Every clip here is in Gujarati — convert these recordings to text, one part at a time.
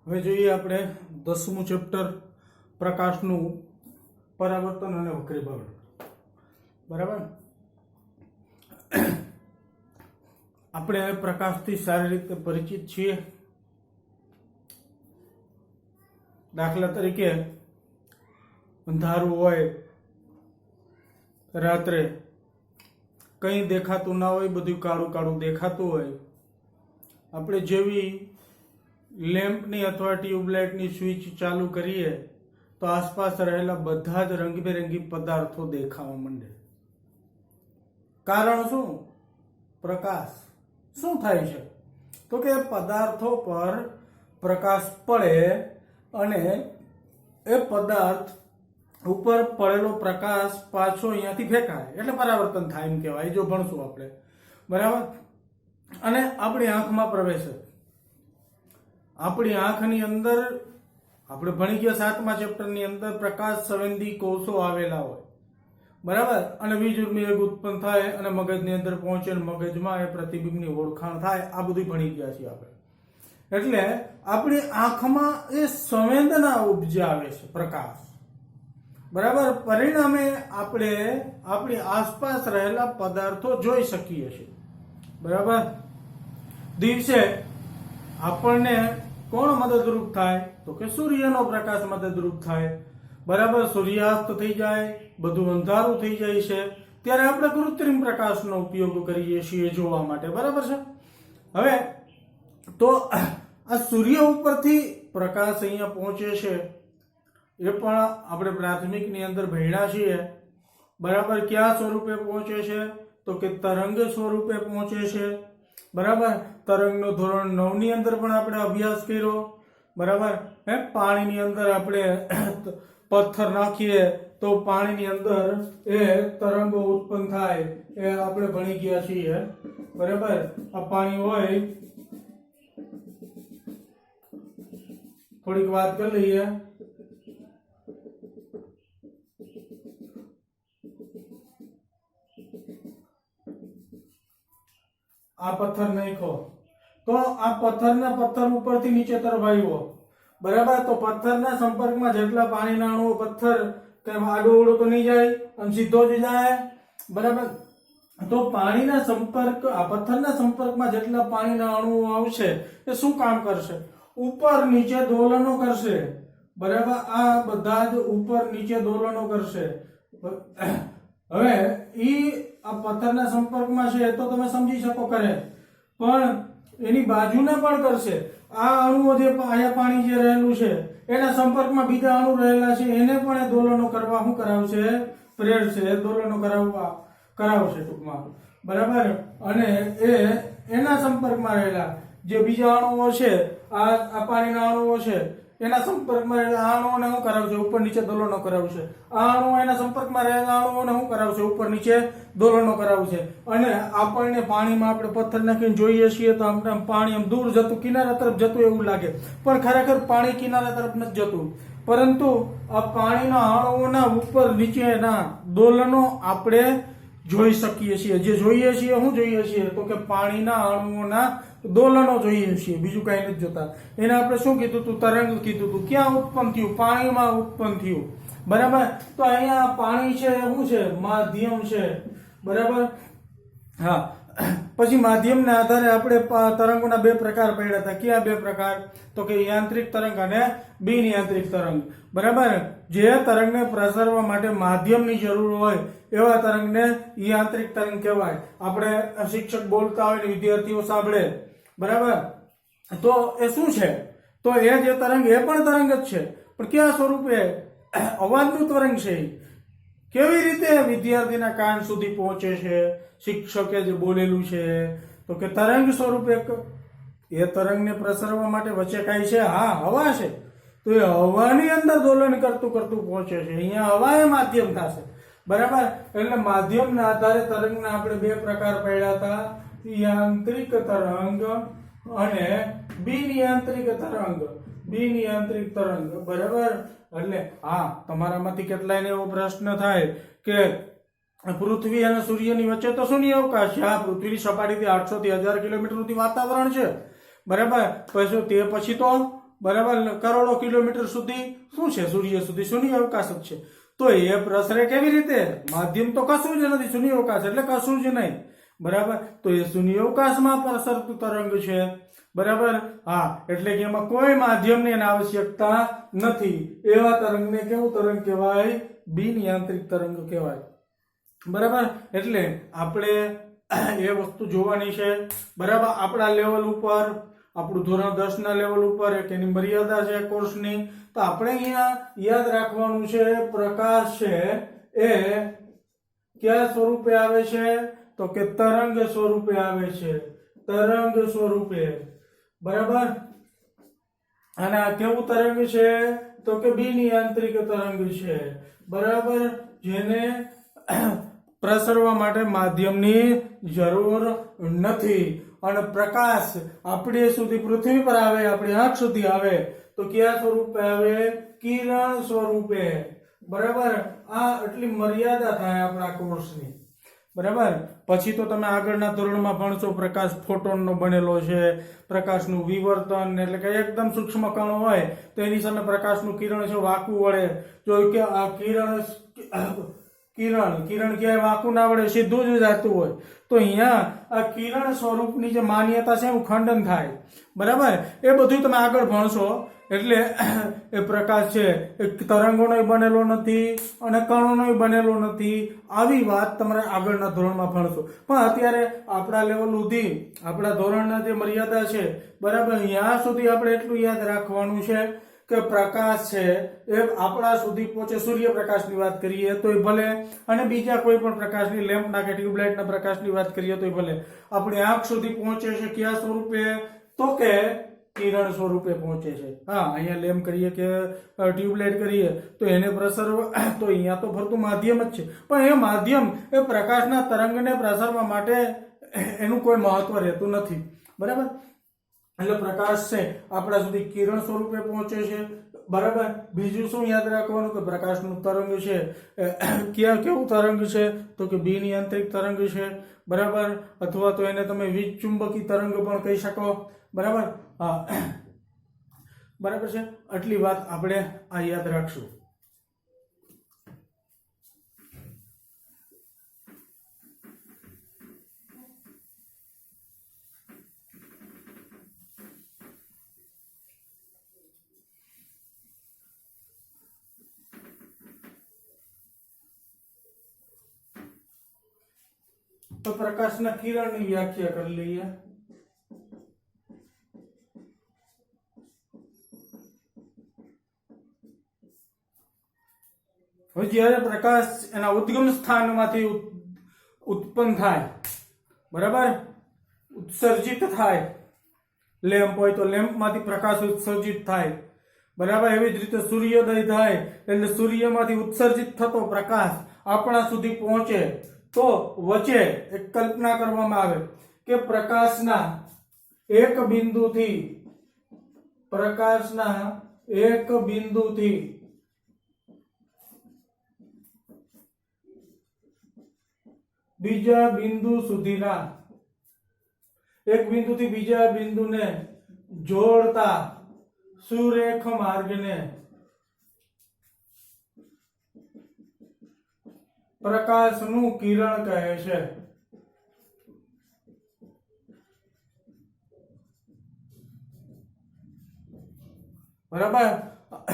હવે જોઈએ આપણે 10મું ચેપ્ટર પ્રકાશનું પરાવર્તન અને વક્રીભવન. બરાબર. આપણે પ્રકાશથી સારી રીતે પરિચિત છીએ. દાખલા તરીકે અંધારું હોય, રાત્રે કંઈ દેખાતું ના હોય, બધું કાળું કાળું દેખાતું હોય, આપણે જેવી લેમ્પની અથવા ટ્યુબલાઇટની સ્વિચ ચાલુ કરીએ તો આસપાસ રહેલા બધા જ રંગબેરંગી પદાર્થો દેખાવા માંડે. કારણ શું? પ્રકાશ. શું થાય છે તો કે પદાર્થો પર પ્રકાશ પડે અને એ પદાર્થ ઉપર પડેલો પ્રકાશ પાછો અહીંયાથી ફેંકાય એટલે પરાવર્તન થાય એમ કહેવાય, જો ભણશું આપણે. બરાબર. અને આપણી આંખમાં પ્રવેશે. આપણી આંખની અંદર આપણે ભણી ગયા 7મા ચેપ્ટરની અંદર પ્રકાશ સંવેદી કોષો આવેલા હોય. બરાબર. અને વીજ વેગ ઉત્પન્ન થાય અને મગજની અંદર પહોંચે, મગજમાં એ પ્રતિબિંબની ઓળખાણ થાય. આ બધું ભણી ગયા છીએ આપણે. એટલે આપણી આંખમાં એ સંવેદના ઉપજાવે છે પ્રકાશ. બરાબર. પરિણામે આપણે આપણી આસપાસ રહેલા પદાર્થો જોઈ શકીએ છીએ. બરાબર. દિવસે આપણને કોણ મદદરૂપ થાય તો કે સૂર્યનો પ્રકાશ મદદરૂપ થાય. બરાબર. સૂર્યાસ્ત થઈ જાય, બધું અંધારું થઈ જાય છે, ત્યારે આપણે કૃત્રિમ પ્રકાશનો ઉપયોગ કરીએ છીએ જોવા માટે. બરાબર છે. હવે તો આ સૂર્ય ઉપરથી પ્રકાશ અહીંયા પહોંચે છે એ પણ આપણે પ્રાથમિકની અંદર ભણ્યા છીએ. બરાબર. કયા સ્વરૂપે પહોંચે છે તો કે તરંગ સ્વરૂપે પહોંચે છે. બરાબર. તરંગનો ધોરણ 9 ની અંદર પણ આપણે અભ્યાસ કર્યો. બરાબર. પાણીની અંદર આપણે પથ્થર નાખીએ તો પાણીની અંદર એ તરંગો ઉત્પન્ન થાય એ આપણે ભણી ગયા છીએ. બરાબર. આ પાણી હોય, થોડીક વાત કરી લઈએ. આ પથ્થર નાખો તો આ પથ્થર ઉપરથી નીચે તરફ આવ્યો. બરાબર. તો પથ્થરના સંપર્કમાં જેટલા પાણીના અણુઓ, પથ્થર તેમ આડો અવળો તો નહીં જાય અને સીધો જ જાય. બરાબર. તો પાણીના સંપર્ક, આ પથ્થરના સંપર્કમાં જેટલા પાણીના અણુઓ આવશે એ શું કામ કરશે? ઉપર નીચે દોલનો કરશે. બરાબર. આ બધા જ ઉપર નીચે દોલનો કરશે. હવે આ પથ્થરના સંપર્કમાં છે તો તમે સમજી શકો કરે, પણ એની બાજુને પણ કરશે. આ અણુઓ જે અહીંયા પાણી જે રહેલું છે એના સંપર્કમાં બીજા અણુ રહેલા છે એને પણ એ દોલનો કરવા શું કરાવશે? પ્રેરશે. દોલનો કરાવશે ટૂંકમાં. બરાબર. અને એના સંપર્કમાં રહેલા જે બીજા અણુઓ છે, આ પાણીના અણુઓ છે, એના સંપર્કમાં રહેલા આ અણુઓને શું કરાવશે? ઉપર નીચે દોલનો કરાવશે. આ અણુઓ એના સંપર્કમાં રહેલા અણુઓને શું કરાવશે? ઉપર નીચે દોલનો કરાવશે. અને આપણને પાણીમાં આપણે પથ્થર નાખીને જોઈએ છીએ તો આપણે પાણી આમ દૂર જતું, કિનારા તરફ જતું એવું લાગે, પણ ખરેખર પાણી કિનારા તરફ નથી જતું. પરંતુ આ પાણીના અણુઓના ઉપર નીચેના દોલનો આપણે જોઈ શકીએ છીએ. જે જોઈએ છીએ, શું જોઈએ છીએ તો કે પાણીના અણુઓના દોલનો જોઈએ છીએ, બીજું કઈ નથી જોતા. એને આપણે શું કીધું હતું? તરંગ કીધું હતું. ક્યાં ઉત્પન્ન થયું? પાણીમાં ઉત્પન્ન થયું. બરાબર. તો અહીંયા પાણી છે, શું છે? માધ્યમ છે. બરાબર. હા. પછી માધ્યમના આધારે આપણે તરંગોના 2 પ્રકાર પડ્યા હતા. કયા 2 પ્રકાર તો કે યાંત્રિક તરંગ અને બિન યાંત્રિક તરંગ. બરાબર. જે તરંગને પ્રસરવા માટે માધ્યમની જરૂર હોય એવા તરંગને યાંત્રિક તરંગ કહેવાય. આપણે શિક્ષક બોલતા હોય ને વિદ્યાર્થીઓ સાંભળે. બરાબર. તો એ શું છે? તો એ જે તરંગ એ પણ તરંગ જ છે, પણ કયા સ્વરૂપે? અવાજનું તરંગ છે. કેવી રીતે વિદ્યાર્થીના કાન સુધી પહોંચે છે? શિક્ષકે જે બોલેલું છે તો કે તરંગ સ્વરૂપે. એ તરંગને પ્રસરવા માટે વચ્ચે કાંઈ છે? હા, હવા છે. તો એ હવાની અંદર દોલન કરતું પહોંચે છે. અહીંયા હવા એ માધ્યમ થશે. બરાબર. એટલે માધ્યમના આધારે તરંગના આપણે 2 પ્રકાર પડ્યા હતા, યાંત્રિક તરંગ અને બિન યાંત્રિક તરંગ. બરાબર. એટલે હા, તમારામાંથી કેટલાયને એવો પ્રશ્ન થાય કે પૃથ્વી અને સૂર્યની વચ્ચે તો શૂન્ય અવકાશ છે. આ પૃથ્વીની સપાટીથી 800 થી 1000 કિલોમીટર સુધી વાતાવરણ છે. બરાબર. તે પછી તો બરાબર કરોડો કિલોમીટર સુધી શું છે સૂર્ય સુધી શૂન્ય અવકાશ જ છે તો એ પ્રસરે કેવી રીતે માધ્યમ તો કશું જ નથી શૂન્ય અવકાશ એટલે કશું જ નહીં બરાબર તો એ શૂન્ય અવકાશમાં પ્રસરતું તરંગ છે બરાબર હા એટલે કે એમાં કોઈ માધ્યમની આવશ્યકતા નથી એવા તરંગને કેવું તરંગ કહેવાય બિન યાંત્રિક તરંગ કહેવાય બરાબર એટલે આપણે એ વસ્તુ જોવાની છે બરાબર આપણા લેવલ ઉપર આપણું ધોરણ 10 ના લેવલ ઉપર એક એની મર્યાદા છે કોર્સની તો આપણે અહીંયા યાદ રાખવાનું છે પ્રકાશ છે એ કયા સ્વરૂપે આવે છે તો કે તરંગ સ્વરૂપે આવે છે તરંગ સ્વરૂપે બરાબર અને આ કેવું તરંગ છે તો કે બિન યાંત્રિક તરંગ છે બરાબર જેને પ્રસરવા માટે માધ્યમની જરૂર નથી અને પ્રકાશ આપણી સુધી પૃથ્વી પર આવે આપણી આંખ સુધી આવે તો કયા સ્વરૂપે આવે કિરણ સ્વરૂપે બરાબર આ એટલી મર્યાદા થાય આપણા કોર્સની બરાબર પછી તો તમે આગળના ધોરણમાં ભણશો પ્રકાશ ફોટોનનો બનેલો છે પ્રકાશનું વિવર્તન એટલે કે એકદમ સૂક્ષ્મ કણો હોય તો એની સામે પ્રકાશનું કિરણ છે વાંકું વળે જો કે આ કિરણ ક્યાંય વાંકું ના વળે સીધું જ જતું હોય તો અહીંયા આ કિરણ સ્વરૂપની જે માન્યતા છે એનું ખંડન થાય બરાબર એ બધું તમે આગળ ભણશો એટલે એ પ્રકાશ છે એ તરંગોનો બનેલો નથી અને કણોનો બનેલો નથી આવી વાત તમારે આગળના ધોરણમાં ભણશો પણ અત્યારે આપણા લેવલ સુધી આપણા ધોરણના જે મર્યાદા છે બરાબર અહીંયા સુધી આપણે એટલું યાદ રાખવાનું છે કે પ્રકાશ છે એ આપણા સુધી પહોંચે સૂર્યપ્રકાશની વાત કરીએ તોય ભલે અને બીજા કોઈ પણ પ્રકાશની લેમ્પના કે ટ્યુબલાઇટના પ્રકાશની વાત કરીએ તોય ભલે આપણી આંખ સુધી પહોંચે છે કયા સ્વરૂપે તો કે કિરણ સ્વરૂપે પહોંચે છે હા અહીંયા લેમ્પ કરીએ કે ટ્યુબલાઇટ કરીએ તો એને પ્રસરવા તો અહીંયા તો ફરતું માધ્યમ જ છે પણ એ માધ્યમ એ પ્રકાશના તરંગને પ્રસરવા માટે એનું કોઈ મહત્વ રહેતું નથી બરાબર એટલે પ્રકાશ છે આપણા સુધી કિરણ સ્વરૂપે પહોંચે છે બરાબર બીજું શું યાદ રાખવાનું કે પ્રકાશનું તરંગ છે કેવું તરંગ છે તો કે બિન યાંત્રિક તરંગ છે બરાબર અથવા તો એને તમે વીજ ચુંબકી તરંગ પણ કહી શકો બરાબર હા બરાબર છે આટલી વાત આપણે આ યાદ રાખશું તો પ્રકાશના કિરણની વ્યાખ્યા કરી લઈએ હવે જ્યારે પ્રકાશ એના ઉદ્ગમ સ્થાનમાંથી ઉત્પન્ન થાય બરાબર ઉત્સર્જિત થાય લેમ્પ હોય તો લેમ્પમાંથી પ્રકાશ ઉત્સર્જિત થાય બરાબર એવી જ રીતે સૂર્યોદય થાય એટલે સૂર્યમાંથી ઉત્સર્જિત થતો પ્રકાશ આપણા સુધી પહોંચે તો વચ્ચે એક કલ્પના કરવામાં આવે કે પ્રકાશના એક બિંદુથી બીજા બિંદુ સુધીના એક બિંદુથી બીજા બિંદુને જોડતા સુરેખ માર્ગને પ્રકાશનું કિરણ કહે છે બરાબર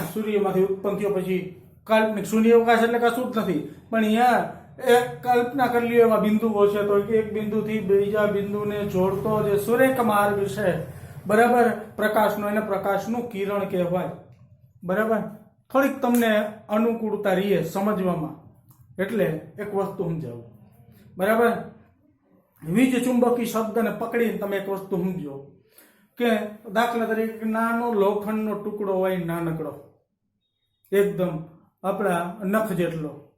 સૂર્યમાંથી ઉત્પન્ન થયો પછી કાલ્પનિક શૂન્યાવકાશ એટલે કશું જ નથી પણ અહીંયા એક કલ્પના કરી લ્યો એવા બિંદુઓ છે તો એક બિંદુથી બીજા બિંદુને જોડતો જે સુરેખ માર્ગ છે બરાબર પ્રકાશનો એને પ્રકાશનું કિરણ કહેવાય બરાબર થોડીક તમને અનુકૂળતા રહીએ સમજવામાં એટલે એક વસ્તુ સમજાવું બરાબર વીજ ચુંબકી શબ્દને પકડીને તમે એક વસ્તુ સમજો કે દાખલા તરીકે નાનો લોખંડનો ટુકડો હોય નાનકડો એકદમ આપણા નખ જેટલો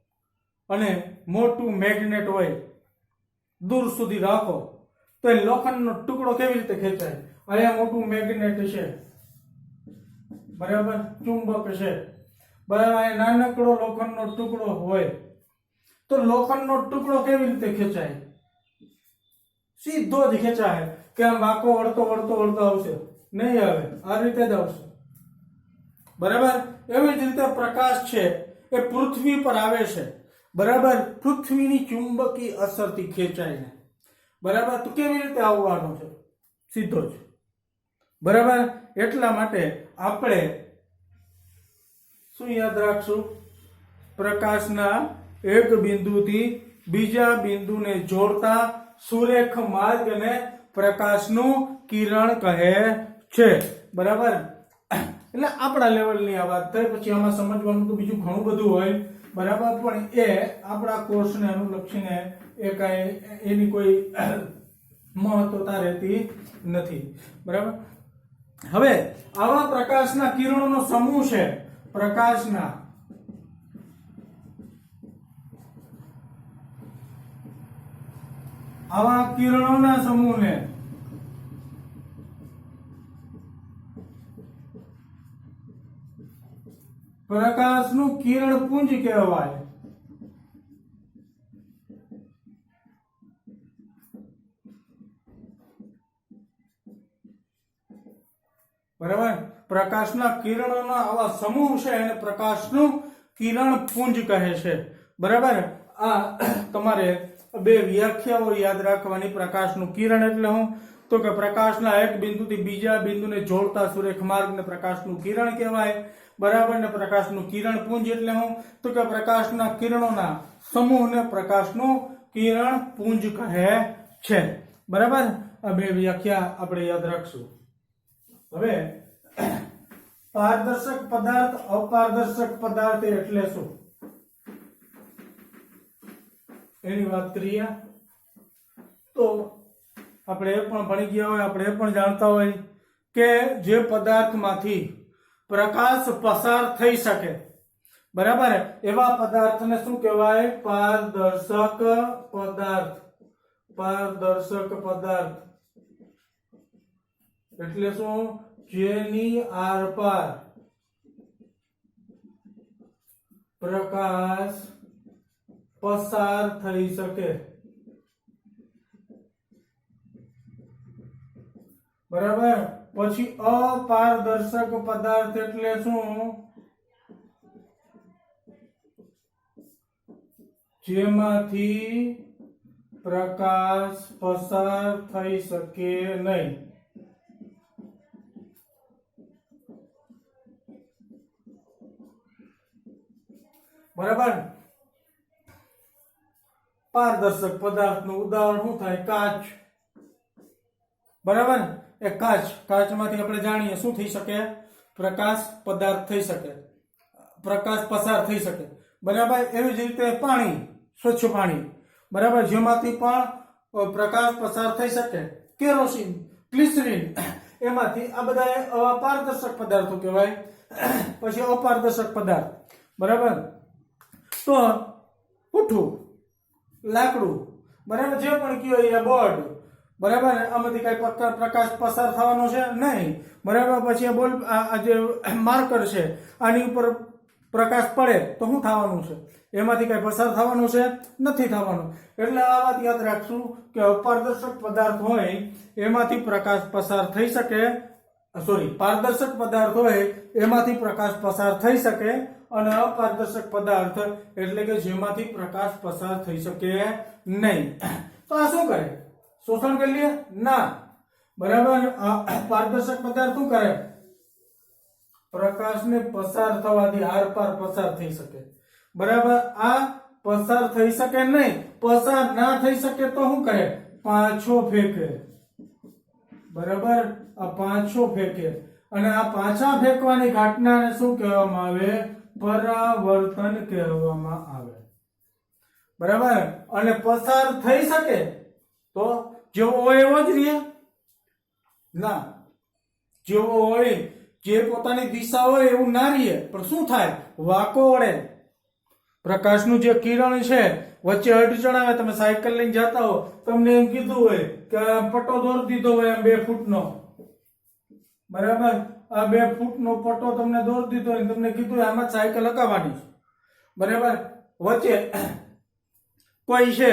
અને મોટું મેગ્નેટ હોય દૂર સુધી રાખો તો એ લોખંડનો ટુકડો કેવી રીતે ખેંચાય અહીંયા મોટું મેગ્નેટ છે બરાબર ચુંબક છે બરાબર અહીંયા નાનકડો લોખંડનો ટુકડો હોય તો લોખંડનો ટુકડો કેવી રીતે ખેંચાય સીધો જ ખેંચાય કે આમ વાંકો વળતો આવશે નહીં આવે આ રીતે જ આવશે બરાબર. એવી જ રીતે પ્રકાશ છે એ પૃથ્વી પર આવે છે, બરાબર, પૃથ્વીની ચુંબકીય અસરથી ખેંચાઈને, બરાબર. તો કેવી રીતે આવવાનો છે? સીધો જ, બરાબર. એટલા માટે આપણે શું યાદ રાખશું? પ્રકાશના એક બિંદુથી બીજા બિંદુને જોડતા સુરેખ માર્ગને પ્રકાશનું કિરણ કહે છે, બરાબર. એટલે આપણા લેવલની આ વાત થઈ. પછી આમાં સમજવાનું તો બીજું ઘણું બધું હોય, બરાબર, પણ એ આપણા કોર્સને અનુલક્ષીને એ કાંઈ એની કોઈ મહત્વતા રહેતી નથી, બરાબર. હવે આવા પ્રકાશના કિરણોનો સમૂહ છે, પ્રકાશના આવા કિરણોના સમૂહને પ્રકાશનું કિરણપુંજ કહેવાય. બરાબર. પ્રકાશના કિરણોના આવા સમૂહ છે એને પ્રકાશનું કિરણપુંજ કહે છે, બરાબર. આ તમારે બે વ્યાખ્યાઓ યાદ રાખવાની. પ્રકાશનું કિરણ એટલે શું? તો કે પ્રકાશના એક બિંદુથી બીજા બિંદુને જોડતા સુરેખ માર્ગને પ્રકાશનું કિરણ કહેવાય, બરાબર. ને પ્રકાશનું કિરણપુંજ એટલે શું? તો કે પ્રકાશના કિરણોના સમૂહને પ્રકાશનું કિરણપુંજ કહે છે, બરાબર. આ બે વ્યાખ્યા આપણે યાદ રાખશું. હવે પારદર્શક પદાર્થ, અપારદર્શક પદાર્થ એટલે શું એની વાત કરીએ તો આપણે એ પણ ભણી ગયા હોય, આપણે એ પણ જાણતા હોય કે જે પદાર્થમાંથી પ્રકાશ પસાર થઈ શકે, બરાબર, એવા પદાર્થને શું કહેવાય? પારદર્શક પદાર્થ. પારદર્શક પદાર્થ એટલે શું? જેની આરપાર પ્રકાશ પસાર થઈ શકે, બરાબર. પછી અપારદર્શક પદાર્થ એટલે શું? જેમાંથી પ્રકાશ પસાર થઈ શકે નહીં, બરાબર. પારદર્શક પદાર્થનું ઉદાહરણ શું થાય? કાચ, બરાબર. એ કાચમાંથી આપણે જાણીએ શું થઈ શકે? પ્રકાશ પદાર્થ થઈ શકે, પ્રકાશ પસાર થઈ શકે, બરાબર. એવી જ રીતે પાણી, સ્વચ્છ પાણી, બરાબર, જેમાંથી પણ પ્રકાશ પસાર થઈ શકે. કેરોસીન, ગ્લિસરીન, એમાંથી આ બધા પારદર્શક પદાર્થો કહેવાય. પછી અપારદર્શક પદાર્થ, બરાબર. તો ઉઠવું, લાકડું, બરાબર, જે પણ કયો એ બોર્ડ, બરાબર, આમાંથી કઈ પ્રકાશ પસાર થવાનો છે નહીં, બરાબર. પછી આ જે માર્કર છે આની ઉપર પ્રકાશ પડે તો શું થવાનું છે? એમાંથી કઈ પસાર થવાનું છે? નથી થવાનું. એટલે આ વાત યાદ રાખશું કે અપારદર્શક પદાર્થ હોય એમાંથી પ્રકાશ પસાર થઈ શકે, પારદર્શક પદાર્થ હોય એમાંથી પ્રકાશ પસાર થઈ શકે, અને અપારદર્શક પદાર્થ એટલે કે જેમાંથી પ્રકાશ પસાર થઈ શકે નહીં. તો આ શું કરે? શોષણ કરી લે? ના, બરાબર. પારદર્શક પદાર્થ શું કરે? પ્રકાશને પસાર થવાથી આરપાર પસાર થઈ શકે, બરાબર. આ પસાર થઈ શકે નહીં, પસાર ના થઈ શકે તો શું કરે? પાછો ફેંકે, બરાબર. આ પાછો ફેંકે, અને આ પાછા ફેંકવાની ઘટનાને શું કહેવામાં આવે? પરાવર્તન કહેવામાં આવે, બરાબર. અને પસાર થઈ શકે તો જેવો હોય એવો જ રહે? ના, જેવો હોય, જે પોતાની દિશા હોય એવું ના રહે, પણ શું થાય? વાંકો વળે. પ્રકાશનું જે કિરણ છે વચ્ચે અડચણ આવે, તમે સાયકલ લઈને જતા હો, તમને એમ કીધું હોય કે પટ્ટો દોરી દીધો હોય 2 ફૂટનો, બરાબર. આ 2 ફૂટનો પટ્ટો તમને દોરી દીધો હોય, તમને કીધું હોય આમાં સાયકલ હકાવવાની, બરાબર. વચ્ચે કોઈ છે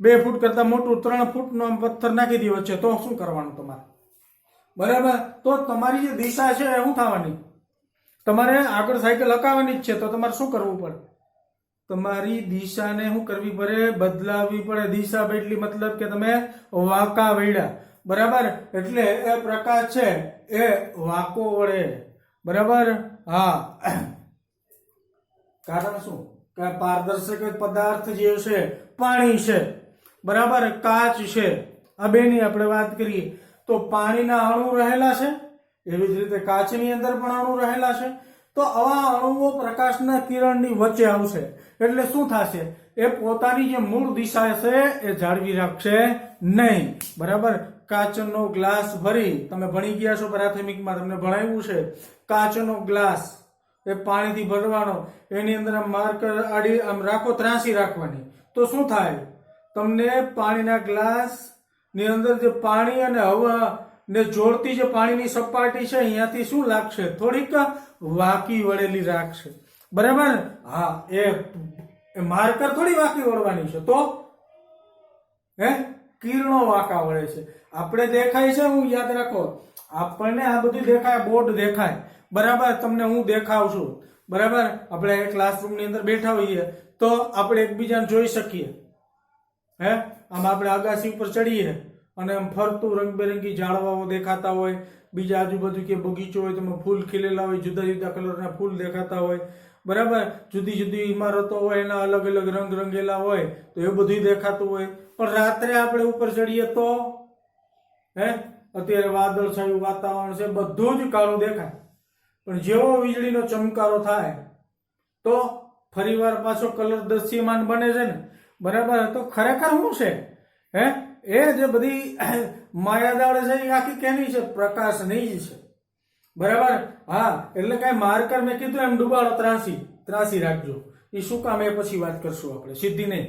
2 ફૂટ કરતા મોટું 3 ફૂટનો પથ્થર નાખી દે વચ્ચે, તો શું કરવાનું તમારે? બરાબર. તો તમારી જે દિશા છે એ શું થવાની? તમારે આગળ સાયકલ હકાવવાની જ છે તો તમારે શું કરવું પડે? તમારી દિશાને શું કરવી પડે? બદલાવવી પડે. દિશા બદલી મતલબ કે તમે વાંકા વળ્યા, બરાબર? એટલે એ પ્રકાશ છે એ વાંકો વળે, બરાબર? હા, કારણ શું કે પારદર્શક પદાર્થ જે છે પાણી છે, બરાબર? કાચ છે, આ બેની આપણે વાત કરીએ તો પાણીના અણુ રહેલા છે, એવી જ રીતે કાચની અંદર પણ અણુ રહેલા છે. તો આવા અણુઓ પ્રકાશના કિરણની વચ્ચે આવશે એટલે શું થશે? એ પોતાની જે મૂળ દિશા છે એ જાળવી રાખશે નહીં, બરાબર? કાચનો ગ્લાસ ભરી, તમે ભણી ગયા છો પ્રાથમિકમાં, તમને ભણાવ્યું છે કાચનો ગ્લાસ એ પાણીથી ભરવાનો, એની અંદર આમ માર્કર આડી આમ રાખો, ત્રાંસી રાખવાની, તો શું થાય? તમને પાણીના ગ્લાસ ની અંદર જે પાણી અને હવા ને જોડતી જે પાણીની સપાટી છે અહીંયાથી શું લાગશે? થોડીક વાંકી વળેલી રાખશે, બરાબર? હા, એ માર્કર થોડી વાંકી વળવાની છે, તો કિરણો વાંકા વળે છે. આપણે દેખાય છે, હું યાદ રાખો, આપણને આ બધું દેખાય, બોર્ડ દેખાય, બરાબર? તમને હું દેખાવ છું, બરાબર? આપણે ક્લાસરૂમ ની અંદર બેઠા હોઈએ તો આપણે એકબીજાને જોઈ શકીએ, આમ આપણે અગાસી ઉપર ચડીએ અને આમ ફરતું રંગબેરંગી ઝાડવાઓ દેખાતા હોય, બીજા આજુબાજુ કે બગીચો હોય તેમાં ફૂલ ખીલેલા હોય, જુદા જુદા કલરના ફૂલ દેખાતા હોય, બરાબર? જુદી જુદી ઇમારતો હોય, એના અલગ અલગ રંગ રંગેલા હોય, તો એ બધું દેખાતું હોય. પણ રાત્રે આપણે ઉપર ચડીએ તો અત્યારે વાદળછાયું વાતાવરણ છે, બધું જ કાળું દેખાય. પણ જેવો વીજળીનો ચમકારો થાય તો ફરીવાર પાછો કલર દૃશ્યમાન બને છે ને, બરાબર? તો ખરેખર શું છે? એ જે બધી માયાદાળ છે એ આખી કેની છે? પ્રકાશની જ છે, બરાબર? હા, એટલે કઈ માર્કર મેં કીધું એમ ડુબાડો, ત્રાસી રાખજો. એ શું કામ એ પછી વાત કરશું આપણે, સીધી નહીં,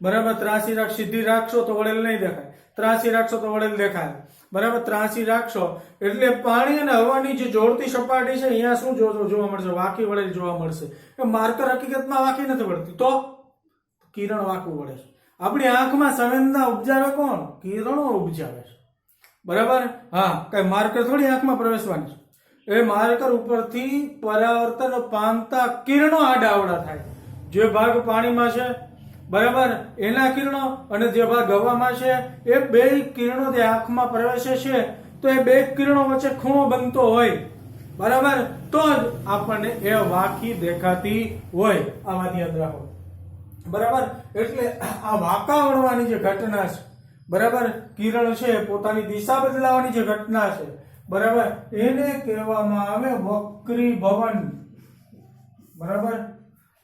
બરાબર? ત્રાસી સીધી રાખશો તો વળેલ નહીં દેખાય, ત્રાસી રાખશો તો વળેલ દેખાય, બરાબર? ત્રાસી રાખશો એટલે પાણી અને હવાની જે જોડતી સપાટી છે અહીંયા શું જોવા મળશે? વાંકી વળેલ જોવા મળશે. માર્કર હકીકતમાં વાંકી નથી વળતી, તો કિરણ વાંકું વળે છે. આપણી આંખમાં સંવેદના ઉપજાવે કોણ? કિરણો ઉપજાવે છે, બરાબર? હા, કઈ માર્કર થોડી આંખમાં પ્રવેશવાની છે. એ માર્કર ઉપરથી પરાવર્તન પામતા કિરણો આડાઅવળા થાય. જે ભાગ પાણીમાં છે, બરાબર, એના કિરણો, અને જે ભાગ હવામાં છે એ બે કિરણો જે આંખમાં પ્રવેશે છે તો એ બે કિરણો વચ્ચે ખૂણો બનતો હોય, બરાબર? તો જ આપણને એ વાંકી દેખાતી હોય. આ વાત યાદ રાખો, બરાબર? એટલે આ વાંકા વળવાની જે ઘટના છે, બરાબર, કિરણ છે પોતાની દિશા બદલાવાની જે ઘટના છે, બરાબર, એને કહેવામાં આવે વક્રીભવન, બરાબર?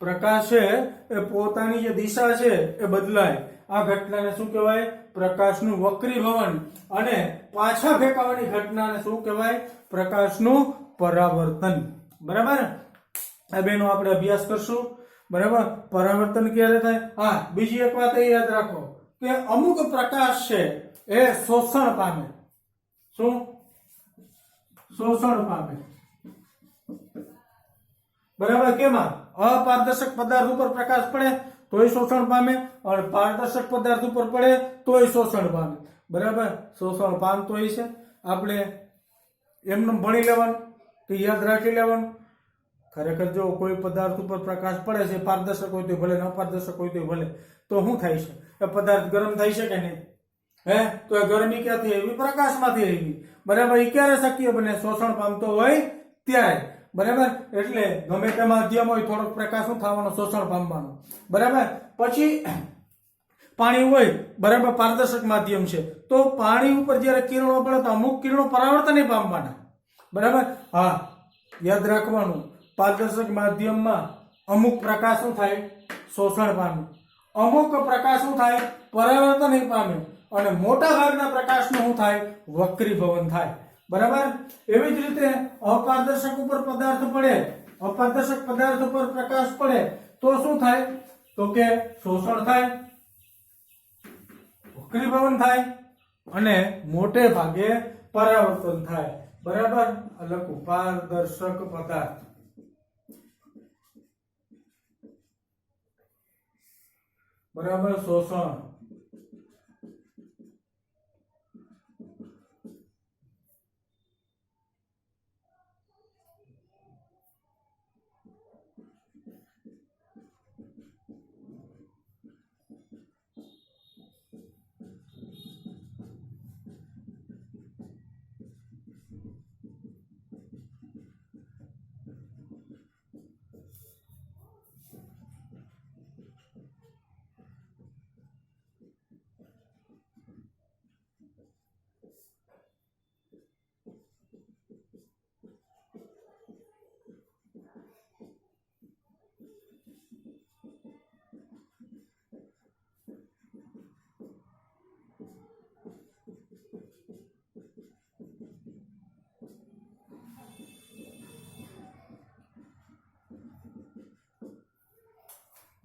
પ્રકાશ છે એ પોતાની જે દિશા છે એ બદલાય, આ ઘટનાને શું કહેવાય? પ્રકાશનું વક્રીભવન. અને પાછા ફેંકાવાની ઘટનાને શું કહેવાય? પ્રકાશનું પરાવર્તન, બરાબર? આ બેનો આપણે અભ્યાસ કરશું, બરાબર? પરાવર્તન ક્યારે થાય? હા, બીજી એક વાત એ યાદ રાખો કે અમુક પ્રકાશ છે એ શોષણ પામે. શું? શોષણ પામે, બરાબર? કેમાં? અપારદર્શક પદાર્થ ઉપર પ્રકાશ પડે તોય શોષણ પામે, અને પારદર્શક પદાર્થ ઉપર પડે તોય શોષણ પામે, બરાબર? શોષણ પામતો હોય છે. આપણે એમને ભણી લેવાનું કે યાદ રાખી લેવાનું. ખરેખર જો કોઈ પદાર્થ ઉપર પ્રકાશ પડે છે, પારદર્શક હોય તો ભલે, અપારદર્શક હોય તો ભલે, તો શું થાય છે? એ પદાર્થ ગરમ થઈ શકે નહીં, તો એ ગરમી ક્યાંથી આવી? પ્રકાશમાંથી આવી, બરાબર? એ ક્યારે શક્ય બને? શોષણ પામતો હોય ત્યારે, બરાબર? એટલે ગમે તે માધ્યમ હોય, થોડોક પ્રકાશ શું થવાનો? શોષણ પામવાનો, બરાબર? પછી પાણી હોય, બરાબર, પારદર્શક માધ્યમ છે, તો પાણી ઉપર જયારે કિરણો પડે તો અમુક કિરણો પરાવર્તન પામવાના, બરાબર? હા, યાદ રાખવાનું, પારદર્શક માધ્યમમાં અમુક પ્રકાશ શું થાય? શોષણ પામે. અમુક પ્રકાશ શું થાય? પરાવર્તન પામે. અને મોટા ભાગના પ્રકાશનું શું થાય? વક્રીભવન થાય, બરાબર? એવી જ રીતે અપારદર્શક ઉપર પદાર્થ પડે, અપારદર્શક પદાર્થ ઉપર પ્રકાશ પડે તો શું થાય? તો કે શોષણ થાય, વક્રીભવન થાય, અને મોટે ભાગે પરાવર્તન થાય, બરાબર? લખું, પારદર્શક પદાર્થ, બરાબર, શોષણ,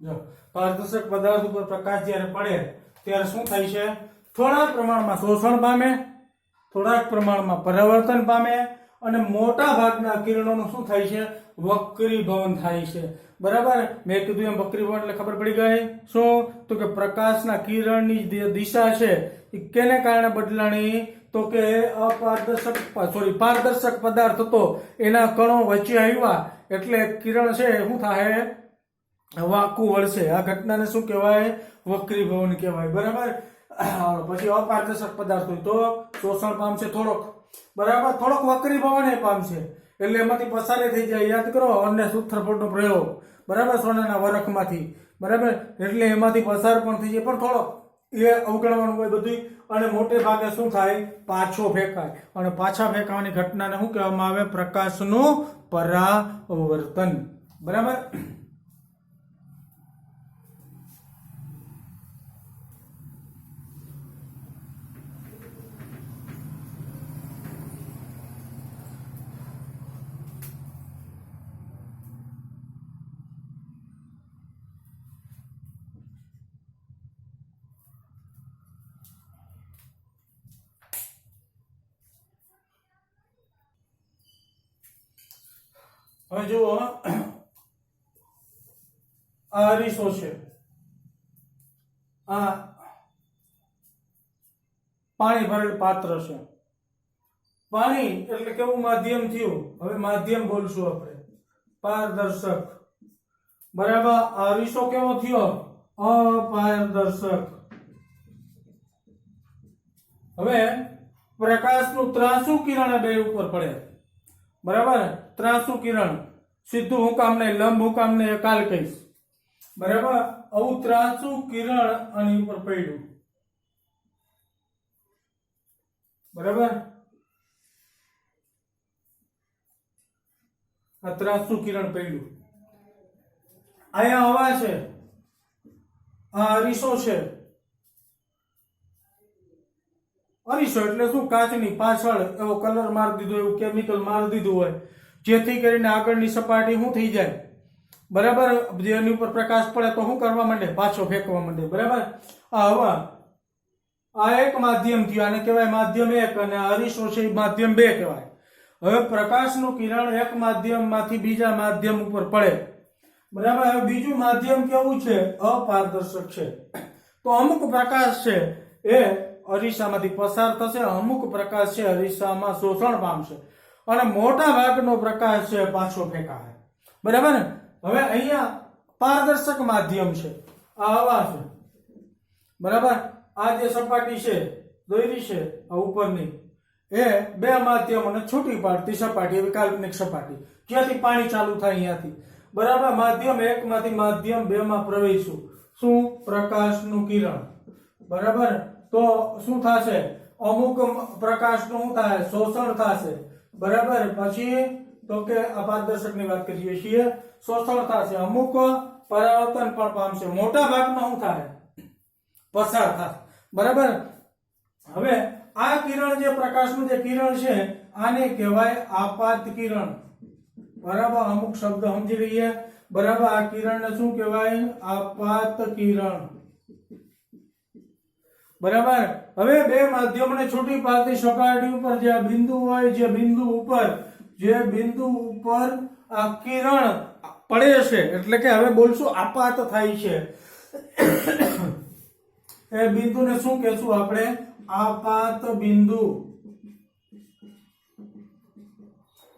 જો પારદર્શક પદાર્થ ઉપર પ્રકાશ જ્યારે પડે ત્યારે શું થાય છે? થોડા પ્રમાણમાં શોષણ પામે, થોડાક પ્રમાણમાં પરાવર્તન પામે અને મોટા ભાગના કિરણોનું શું થાય છે? વક્રીભવન થાય છે. બરાબર, મેં કીધું એમ વક્રીભવન એટલે ખબર પડી ગઈ. શું? તો કે પ્રકાશના કિરણની જે દિશા છે એ કેને કારણે બદલાણી? તો કે પારદર્શક પદાર્થ હતો એના કણો વચ્ચે આવ્યા એટલે કિરણ છે શું થાય? વાંકું વળશે. આ ઘટનાને શું કહેવાય? વક્રીભવન કહેવાય. બરાબર. પછી અપારદર્શક પદાર્થ હોય તો શોષણ પામશે થોડોક, બરાબર, થોડોક વક્રીભવન પામશે એટલે એમાંથી પસાર થઈ જાય. યાદ કરો અને સૂત્રફળનો પ્રયોગ, બરાબર, સોનાના વરખમાંથી, બરાબર, એટલે એમાંથી પસાર પણ થઈ જાય, પણ થોડોક એ અવગણવાનું હોય બધું. અને મોટે ભાગે શું થાય? પાછો ફેંકાય. અને પાછા ફેંકાવાની ઘટનાને શું કહેવામાં આવે? પ્રકાશનું પરાવર્તન. બરાબર. હવે જુઓ, આ અરીસો છે, આ પાણી ભરેલ પાત્ર છે. પાણી એટલે કેવું માધ્યમ થયું? હવે માધ્યમ બોલશું આપણે, પારદર્શક. બરાબર. આ અરીસો કેવો થયો? અપારદર્શક. હવે પ્રકાશનું ત્રાંસુ કિરણ બે ઉપર પડે, બરાબર. ત્રાંસુ કિરણ સીધું હું કામ નહીં, લંબ હું કામ નહીં, કાલ કહીશ. બરાબર. આવું ત્રાંસુ કિરણ આની ઉપર પડ્યું, બરાબર. આ ત્રાંસુ કિરણ પડ્યું. અહીંયા હવા છે, આ અરીસો છે. અરીસો એટલે શું? કાચની પાછળ એવો કલર મારી દીધો, એવું કેમિકલ મારી દીધું હોય જેથી કરીને આગળની સપાટી શું થઈ જાય? બરાબર. જેની ઉપર પ્રકાશ પડે તો શું કરવા માંડે? પાછો ફેંકવા માંડે. બરાબર. આ હવા, આ એક માધ્યમ થયું, આને કહેવાય માધ્યમ 1, અને અરીસો છે એ માધ્યમ 2 કહેવાય. હવે પ્રકાશનું કિરણ એક માધ્યમમાંથી બીજા માધ્યમ ઉપર પડે, બરાબર. હવે બીજું માધ્યમ કેવું છે? અપારદર્શક છે. તો અમુક પ્રકાશ છે એ અરીસામાંથી પસાર થશે, અમુક પ્રકાશ છે અરીસામાં શોષણ પામશે અને મોટા ભાગનો પ્રકાશ છે પાછો ફેંકાશે. બરાબર ને? હવે અહીંયા પારદર્શક માધ્યમ છે, આ હવા છે, બરાબર. આ જે સપાટી છે દોરી છે આ ઉપરની, એ બે માધ્યમોને છૂટી પાડતી સપાટી, એવી કાલ્પનિક સપાટી જ્યાંથી પાણી ચાલુ થાય અહીંયાથી, બરાબર. માધ્યમ 1 માંથી માધ્યમ 2 માં પ્રવેશશું. શું? પ્રકાશનું કિરણ. બરાબર. તો શું થશે? અમુક પ્રકાશનું શું થાય? શોષણ થશે. બરાબર. પછી તો કે અપારદર્શકની વાત કરીએ છીએ, શોષણ થશે, અમુક પરાવર્તન પણ પામશે, મોટા ભાગમાં શું થાય? પસાર થશે. બરાબર. હવે આ કિરણ જે પ્રકાશનું જે કિરણ છે આને કહેવાય આપાત કિરણ. બરાબર. અમુક શબ્દ સમજી લઈએ. બરાબર. આ કિરણને શું કહેવાય? આપાત કિરણ. બરાબર. હવે બે માધ્યમોને છૂટી પાડતી સપાટી ઉપર જે બિંદુ હોય, જે બિંદુ ઉપર આ કિરણ પડે છે, એટલે કે હવે બોલશું આપાત થાય છે, એ બિંદુને શું કહેશું આપણે? આપાત બિંદુ.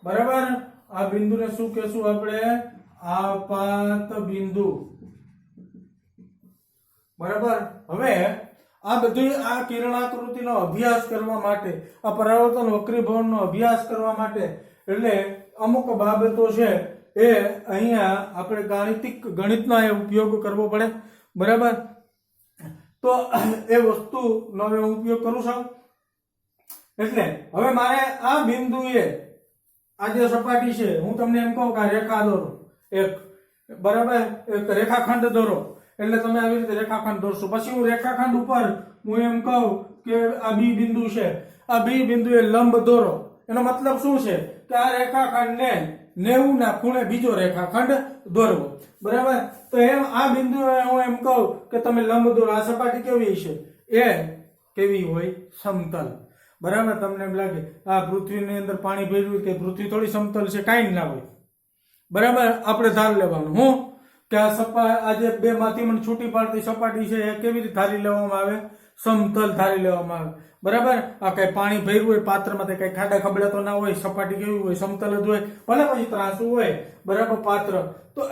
બરાબર. આ બિંદુને શું કહેશું આપણે? આપાત બિંદુ. બરાબર. હવે આ બધું આ કિરણાકૃતિનો અભ્યાસ કરવા માટે, આ પરાવર્તન વક્રીભવનનો અભ્યાસ કરવા માટે એટલે અમુક બાબતો છે એ અહીંયા આપણે ગણિતનો ઉપયોગ કરવો પડે. બરાબર. તો એ વસ્તુનો હું ઉપયોગ કરું છું. એટલે હવે મારે આ બિંદુએ આ જે સપાટી છે, હું તમને એમ કહું કે આ રેખા દોરો એક, બરાબર, એક રેખાખંડ દોરો, એટલે તમે આવી રીતે રેખાખંડ દોરશો. પછી હું રેખાખંડ ઉપર હું એમ કહું કે આ બી બિંદુ છે, આ બી બિંદુએ લંબ દોરો. એનો મતલબ શું છે? કે આ રેખાખંડને 90 ના ખૂણે બીજો રેખાખંડ દોરવો, બરાબર. તો એમ આ બિંદુએ હું એમ કહું કે તમે લંબ દોરો. આ સપાટી કેવી છે? એ કેવી હોય? સમતલ, બરાબર. તમને એમ લાગે આ પૃથ્વીની અંદર પાણી ભર્યું કે પૃથ્વી થોડી સમતલ છે? કાંઈ ના હોય, બરાબર. આપણે ધાર લેવાનું હું કે આ જે બે માંથી છૂટી પાડતી સપાટી છે એ કેવી રીતે ધારી લેવામાં આવે? સમતલ ધારી લેવામાં આવે, બરાબર. આ કઈ પાણી ભર્યું હોય પાત્રમાં, કઈ ખાડા ખબડા તો ના હોય, સપાટી કેવી હોય? સમતલ જ હોય, ભલે પછી ત્રાસુ હોય, બરાબર, પાત્ર. તો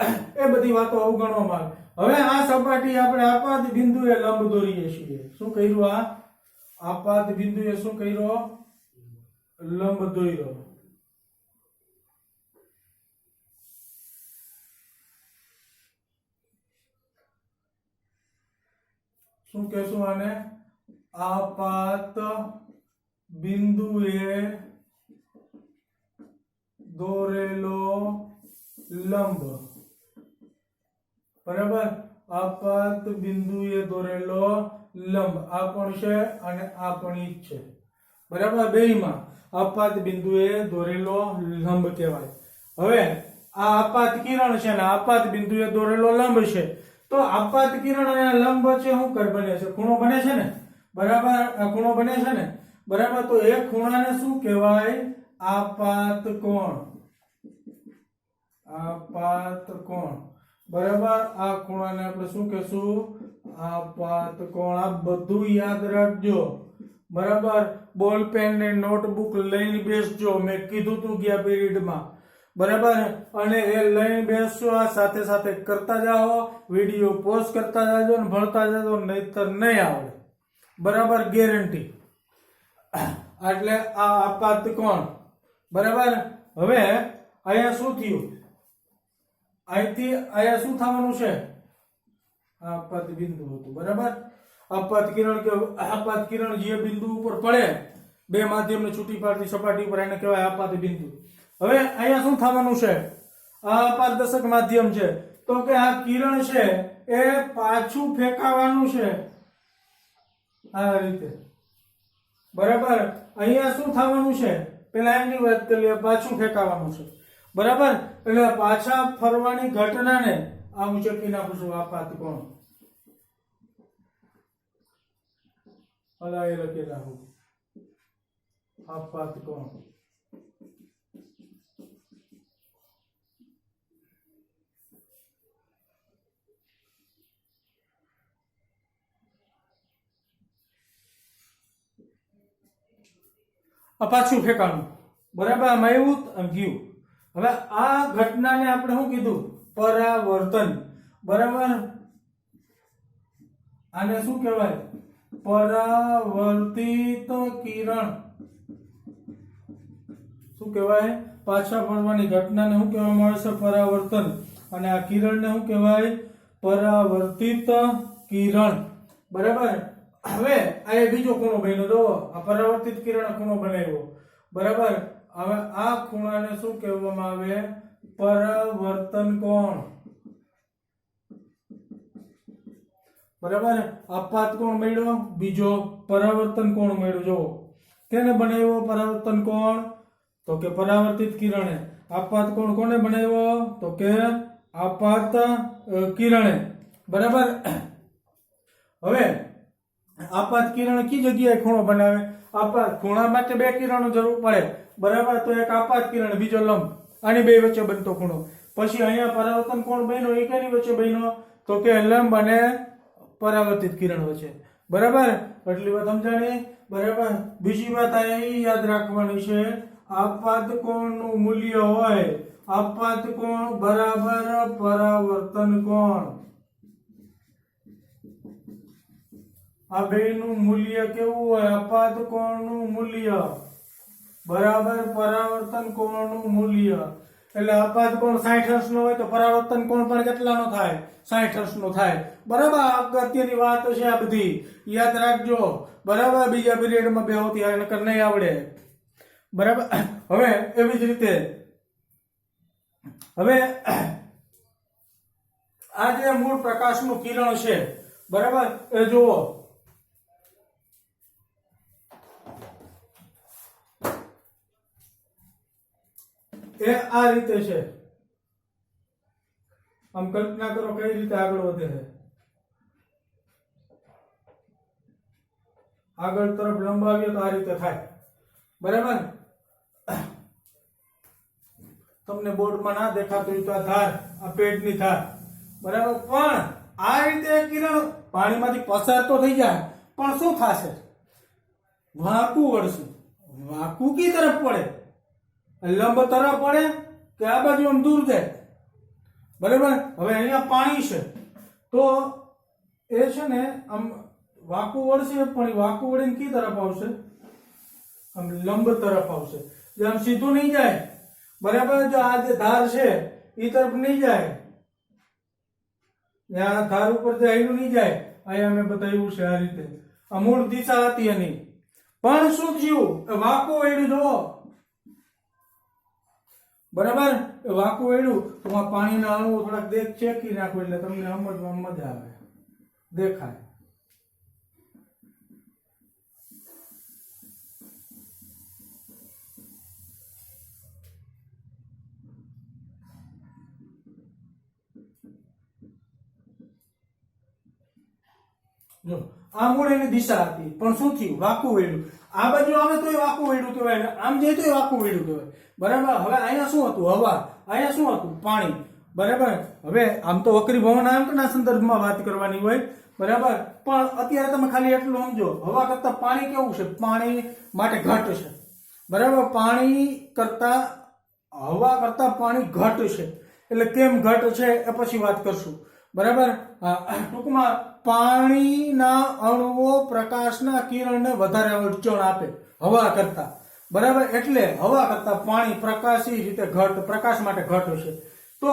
એ બધી વાતો અવગણવામાં આવે. હવે આ સપાટી આપણે આપાત બિંદુએ લંબ દોરીએ છીએ. શું કર્યું? આ આપાત બિંદુએ શું કર્યો? લંબ દોર્યો. શું કહેશું આને? આપાત બિંદુએ દોરેલો લંબ, બરાબર. આપાત બિંદુએ દોરેલો લંબ આ કોણ છે અને આ પણ ઈ જ છે, બરાબર. બેયમાં આપાત બિંદુએ દોરેલો લંબ કહેવાય. હવે આ આપાત કિરણ છે ને આપાત બિંદુએ દોરેલો લંબ છે. તો આપાત કિરણ અને લંબ વચ્ચે શું કર બને છે? ખૂણો બને છે ને, બરાબર. આ ખૂણો બને છે ને, બરાબર. તો એ ખૂણાને શું કહેવાય? આપાત કોણ. આપાત કોણ, બરાબર. આ ખૂણાને આપણે શું કહેશું? આપાત કોણ. આ બધું યાદ રાખજો, બરાબર. બોલ પેન ને નોટબુક લઈને બેસજો. મેં કીધું તું ગયા પીરિયડમાં, બરાબર. અને એ લઈને બેસજો. આ સાથે સાથે કરતા જાઓ, વિડીયો પોઝ કરતા જાજો ને ભણતા જાજો, નહીતર નહીં આવડે, બરાબર. ગેરંટી. એટલે આ આપાત કોણ, બરાબર. હવે અહીંયા શું થયું? અહીંથી અહીંયા શું થવાનું છે? આપાત બિંદુ હતું, બરાબર. આપાત કિરણ જે બિંદુ ઉપર પડે, બે માધ્યમને છૂટી પાડતી સપાટી ઉપર, એને કહેવાય આપાત બિંદુ. હવે અહીંયા શું થવાનું છે? આ અપારદર્શક માધ્યમ છે, તો કે આ કિરણ છે એ પાછું ફેંકાવાનું છે આ રીતે, બરાબર. અહીંયા શું થવાનું છે? પેલા એમની વાત કરીએ. પાછું ફેંકાવાનું છે, બરાબર. એટલે પાછા ફરવાની ઘટનાને આ હું ચેકી નાખું છું. આપાત કોણ અલા એ લખી નાખું. આપાત કોણ, પાછું ફેંકાણું, બરાબર. આમાં એવું આમ ગયું. હવે આ ઘટનાને આપણે શું કીધું? પરાવર્તન, બરાબર. આને શું કહેવાય? પરાવર્તિત કિરણ. શું કહેવાય? પાછા ફરવાની ઘટનાને શું કહેવામાં આવે છે? પરાવર્તન. અને આ કિરણને શું કહેવાય? પરાવર્તિત કિરણ, બરાબર. હવે આ બીજો ખૂણો બન્યો. જો આ પરાવર્તિત કિરણ ખૂણો બનાવ્યો, બરાબર. હવે આ ખૂણાને શું કહેવામાં આવે? પરાવર્તન કોણ, બરાબર. આપાત કોણ મળ્યો? બીજો પરાવર્તન કોણ મળ્યો? જો કેને બનાવ્યો પરાવર્તન કોણ? તો કે પરાવર્તિત કિરણે. આપાત કોણ કોને બનાવ્યો? તો કે આપાત કિરણે, બરાબર. હવે આપાત કિરણ કી જગ્યાએ ખૂણો બનાવે? આપાત ખૂણા માટે બે કિરણો જરૂર પડે, બરાબર. તો એક આપાત કિરણ, બીજો લંબ. આની બે વચ્ચે બનતો ખૂણો. પછી અહીંયા પરાવર્તન કોણ બન્યો? એ કેની વચ્ચે બન્યો? તો કે લંબ અને પરાવર્તિત કિરણ વચ્ચે, બરાબર. એટલી વાત સમજાણી, બરાબર. બીજી વાત એ યાદ રાખવાની છે, આપાત કોણનું મૂલ્ય હોય આપાત કોણ બરાબર પરાવર્તન કોણ. આ બેયનું મૂલ્ય કેવું હોય? આપાત કોણનું મૂલ્ય બરાબર પરાવર્તન કોણનું મૂલ્ય. એટલે આપાત કોણ 60 અંશનો હોય તો પરાવર્તન કોણ પણ કેટલાનો થાય? 60 અંશનો થાય, બરાબર. અગત્યની વાત છે આ બધી, યાદ રાખજો, બરાબર. બીજા પીરિયડમાં બે હોતી આ નકર નહીં આવડે, બરાબર. હવે એવી જ રીતે હવે આ જે મૂળ પ્રકાશનું કિરણ છે, બરાબર, એ જુઓ. એ આ રીતે છે. આમ કલ્પના કરો કઈ રીતે આગળ વધે છે. આગળ તરફ લંબાવીએ તો આ રીતે થાય. બરાબર. તમને બોર્ડમાં ના દેખાતું હોય તો આ ધાર, આ પેડની ધાર. બરાબર. પણ આ રીતે કિરણ પાણીમાંથી પસાર તો થઈ જાય, પણ શું થશે? વાંકું વળશે. વાંકું કી તરફ પડે? લંબ તરફ પડે કે આ બાજુ આમ દૂર જાય? બરાબર. હવે અહીંયા પાણી છે તો એ છે ને આમ વાંકું વળશે, પણ એ વાંકું વળીને કી તરફ આવશે? આમ લંબ તરફ આવશે. જે આમ સીધું નહીં જાય. બરાબર. જો આ જે ધાર છે એ તરફ નહીં જાય, આ ધાર ઉપર જાયેલું નહીં જાય. અહીંયા મેં બતાવ્યું છે આ રીતે. આ મૂળ દિશા હતી એની. પણ શું થયું? વાંકું વળ્યું. જુઓ. બરાબર. વાંકું વળ્યું તો આ પાણીના અણુઓ થોડાક ચેકી નાખો એટલે તમને સમજવામાં મજા આવે, દેખાય. જો આ મૂળ એની દિશા હતી, પણ શું થયું? વાંકું વળ્યું. આ બાજુ આવે તો વાંકું વળ્યું કહેવાય, આમ જાય તો વાંકું વળ્યું કહેવાય. બરાબર. હવે અહીંયા શું હતું? હવા. અહીંયા શું હતું? પાણી. બરાબર. હવે આમ તો વક્રી ભવનાંકના સંદર્ભમાં વાત કરવાની હોય. બરાબર. પણ અત્યારે તમે ખાલી એટલું સમજો, હવા કરતા પાણી કેવું છે? પાણી માટે ઘટ છે. બરાબર. પાણી કરતા હવા કરતા પાણી ઘટ છે. એટલે કેમ ઘટ છે એ પછી વાત કરશું. બરાબર. ટૂંકમાં પાણીના અણુઓ પ્રકાશના કિરણને વધારે અડચણ આપે હવા કરતા. બરાબર. એટલે હવા કરતા પાણી પ્રકાશી રીતે ઘટ, પ્રકાશ માટે ઘટ છે. તો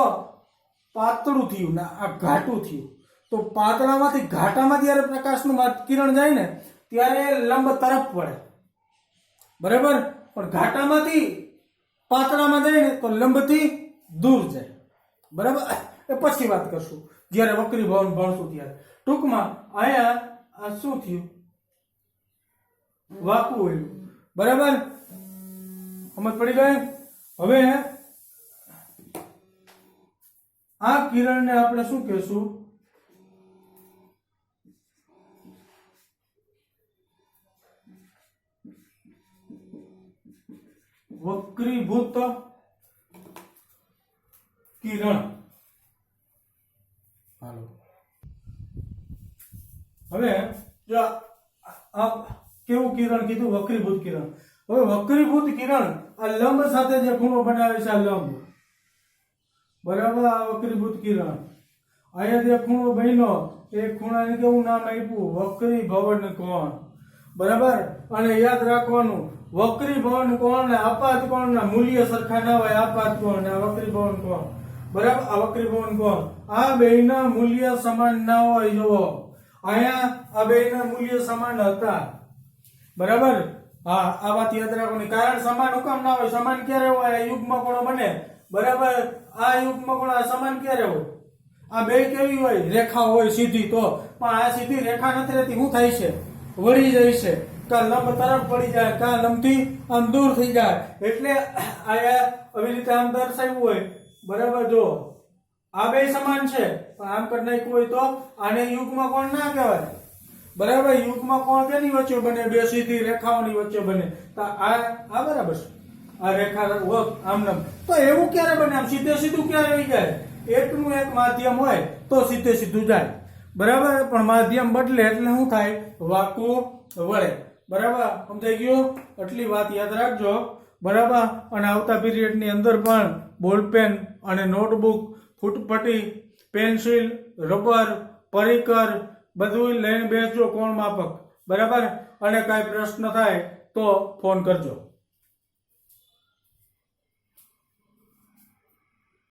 પાતળું થયું ને આ ઘાટું થયું. તો પાતળામાંથી ઘાટામાં જ્યારે પ્રકાશનું કિરણ જાય ને ત્યારે લંબ તરફ પડે. બરાબર. પણ ઘાટામાંથી પાતળામાં જાય ને તો લંબથી દૂર જાય. બરાબર. એ પછી વાત કરશું જ્યારે વક્રી ભવન ભણશું ત્યારે. ટૂંકમાં અહીંયા શું થયું? વાંકું વળ્યું. બરાબર. સમજ પડી ગઈ? હવે આ કિરણને આપણે શું કહેશું? વક્રીભૂત કિરણ. હાલો. હવે જો આ કેવું કિરણ કીધું? વક્રીભૂત કિરણ. હવે વક્રીભૂત કિરણ આ લંબ સાથે જે ખૂણો બનાવે છે, આ લંબ. બરાબર. આ વક્રીભૂત કિરણ અહીંયા જે ખૂણો બન્યો એ ખૂણાને કેવું નામ આપ્યું? વક્રી ભવન કોણ. બરાબર. અને યાદ રાખવાનું, વક્રી ભવન કોણ ને આપાત કોણના મૂલ્ય સરખા ના હોય. આપાત કોણ ને વક્રી ભવન કોણ. બરાબર. આ વક્રી ભવન કોણ, આ બેયના મૂલ્ય સમાન ના હોય. જુઓ અહીંયા આ બેયના મૂલ્ય સમાન હતા. બરાબર. હા, આ વાત યાદ રાખવાની. કારણ સમાન હુકમ ના હોય? સમાન ક્યારે હોય? યુગ્મ કોણો બને. બરાબર. આ યુગ્મ કોણ સમાન ક્યારે હોય? આ બે કેવી હોય? રેખા હોય સીધી. તો પણ આ સીધી રેખા નથી રહેતી. શું થાય છે? વળી જાય છે. કા લંબ તરફ પડી જાય, કા લંબથી આમ દૂર થઈ જાય. એટલે આ આવી રીતે આમ દર્શાવ્યું હોય. બરાબર. જો આ બે સમાન છે પણ આમ કરી નાખ્યું હોય તો આને યુગ્મ કોણ ના કહેવાય. બરાબર. યુગ્મ કોણ કેની વચ્ચે બને? બે સીધી રેખાઓની વચ્ચે બને. તો આ બરાબર છે. આ રેખા આમ નામ. તો એવું ક્યારે બને? આમ સીધે સીધું ક્યારે આવી જાય? એકનું એક માધ્યમ હોય તો સીધે સીધું જાય. બરાબર. પણ માધ્યમ બદલે એટલે શું થાય? વાંકું વળે. બરાબર. સમજાઈ ગયું? એટલી વાત યાદ રાખજો. બરાબર. અને આવતા પીરિયડની અંદર પણ બોલપેન અને નોટબુક, ફૂટપટ્ટી, પેન્સિલ, રબર, પરિકર બધું લઈને બેસજો. કોણ માપક. બરાબર. અને કાંઈ પ્રશ્ન થાય તો ફોન કરજો.